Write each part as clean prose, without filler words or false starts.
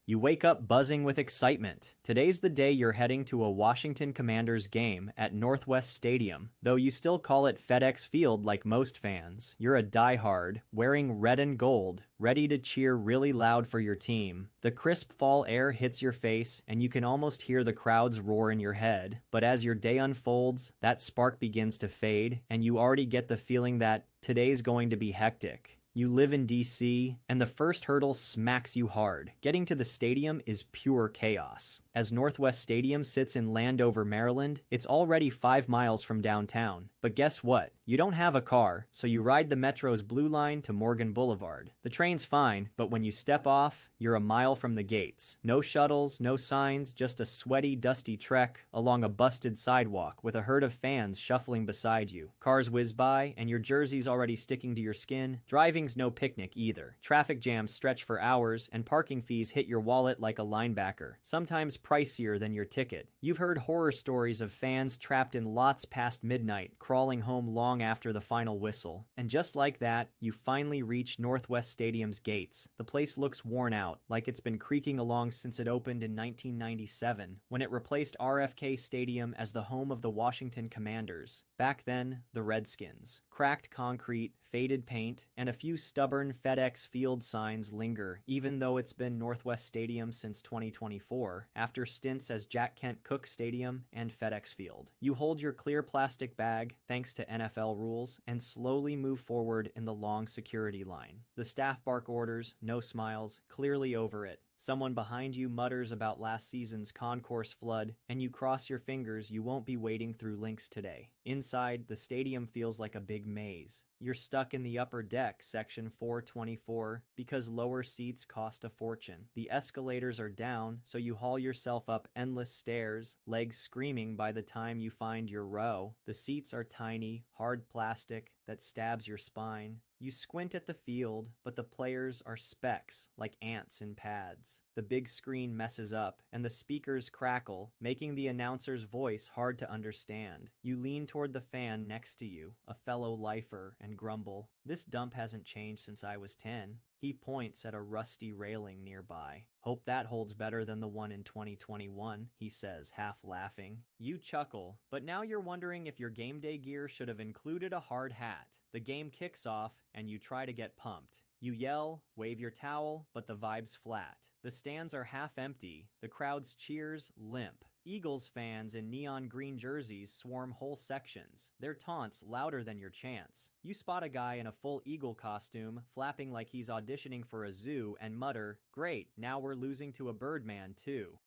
You wake up buzzing with excitement. Today's the day you're heading to a Washington Commanders game at Northwest Stadium. Though you still call it FedEx Field like most fans, you're a diehard, wearing red and gold, ready to cheer really loud for your team. The crisp fall air hits your face, and you can almost hear the crowds roar in your head. But as your day unfolds, that spark begins to fade, and you already get the feeling that today's going to be hectic. You live in DC, and the first hurdle smacks you hard. Getting to the stadium is pure chaos. As Northwest Stadium sits in Landover, Maryland, it's already 5 miles from downtown. But guess what? You don't have a car, so you ride the Metro's Blue Line to Morgan Boulevard. The train's fine, but when you step off, you're a mile from the gates. No shuttles, no signs, just a sweaty, dusty trek along a busted sidewalk with a herd of fans shuffling beside you. Cars whiz by, and your jersey's already sticking to your skin. Driving's no picnic either. Traffic jams stretch for hours, and parking fees hit your wallet like a linebacker, sometimes pricier than your ticket. You've heard horror stories of fans trapped in lots past midnight, crawling home long after the final whistle. And just like that, you finally reach Northwest Stadium's gates. The place looks worn out, like it's been creaking along since it opened in 1997, when it replaced RFK Stadium as the home of the Washington Commanders. Back then, the Redskins. Cracked concrete, faded paint, and a few stubborn FedEx Field signs linger, even though it's been Northwest Stadium since 2024, after stints as Jack Kent Cooke Stadium and FedEx Field. You hold your clear plastic bag, thanks to NFL rules, and slowly move forward in the long security line. The staff bark orders, no smiles, clearly over it. Someone behind you mutters about last season's concourse flood, and you cross your fingers you won't be wading through links today. Inside, the stadium feels like a big maze. You're stuck in the upper deck, section 424, because lower seats cost a fortune. The escalators are down, so you haul yourself up endless stairs, legs screaming by the time you find your row. The seats are tiny, hard plastic that stabs your spine. You squint at the field, but the players are specks, like ants in pads. The big screen messes up, and the speakers crackle, making the announcer's voice hard to understand. You lean toward the fan next to you, a fellow lifer, and grumble, "This dump hasn't changed since I was 10. He points at a rusty railing nearby. "Hope that holds better than the one in 2021, he says, half laughing. You chuckle, but now you're wondering if your game day gear should have included a hard hat. The game kicks off, and you try to get pumped. You yell, wave your towel, but the vibe's flat. The stands are half empty, the crowd's cheers limp. Eagles fans in neon green jerseys swarm whole sections, their taunts louder than your chants. You spot a guy in a full eagle costume, flapping like he's auditioning for a zoo, and mutter, "Great, now we're losing to a Birdman too."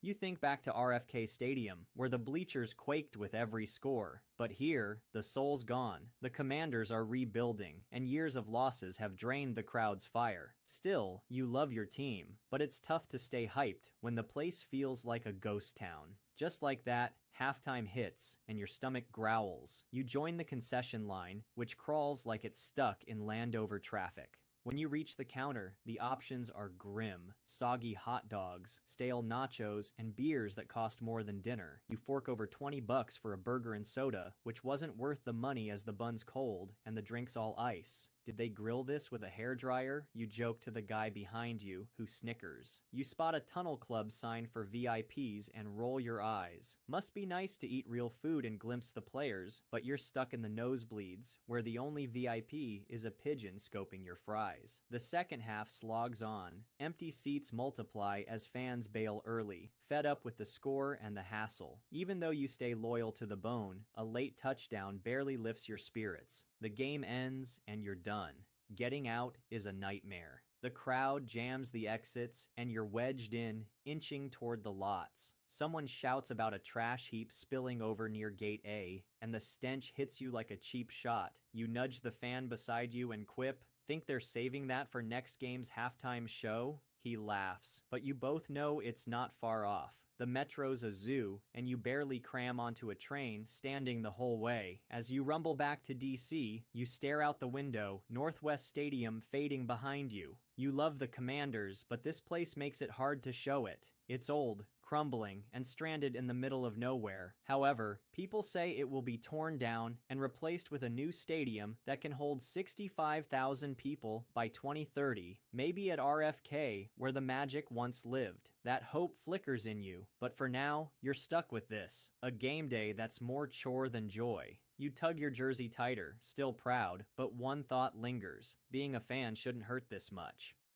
You think back to RFK Stadium, where the bleachers quaked with every score. But here, the soul's gone. The Commanders are rebuilding, and years of losses have drained the crowd's fire. Still, you love your team, but it's tough to stay hyped when the place feels like a ghost town. Just like that, halftime hits, and your stomach growls. You join the concession line, which crawls like it's stuck in Landover traffic. When you reach the counter, the options are grim. Soggy hot dogs, stale nachos, and beers that cost more than dinner. You fork over $20 for a burger and soda, which wasn't worth the money as the bun's cold and the drink's all ice. "Did they grill this with a hairdryer?" you joke to the guy behind you, who snickers. You spot a Tunnel Club sign for VIPs and roll your eyes. Must be nice to eat real food and glimpse the players, but you're stuck in the nosebleeds, where the only VIP is a pigeon scoping your fries. The second half slogs on. Empty seats multiply as fans bail early, fed up with the score and the hassle. Even though you stay loyal to the bone, a late touchdown barely lifts your spirits. The game ends, and you're done. Getting out is a nightmare. The crowd jams the exits, and you're wedged in, inching toward the lots. Someone shouts about a trash heap spilling over near Gate A, and the stench hits you like a cheap shot. You nudge the fan beside you and quip, "Think they're saving that for next game's halftime show?" He laughs, but you both know it's not far off. The Metro's a zoo, and you barely cram onto a train, standing the whole way. As you rumble back to DC, you stare out the window, Northwest Stadium fading behind you. You love the Commanders, but this place makes it hard to show it. It's old, crumbling, and stranded in the middle of nowhere. However, people say it will be torn down and replaced with a new stadium that can hold 65,000 people by 2030, maybe at RFK, where the Magic once lived. That hope flickers in you, but for now, you're stuck with this, a game day that's more chore than joy. You tug your jersey tighter, still proud, but one thought lingers. Being a fan shouldn't hurt this much.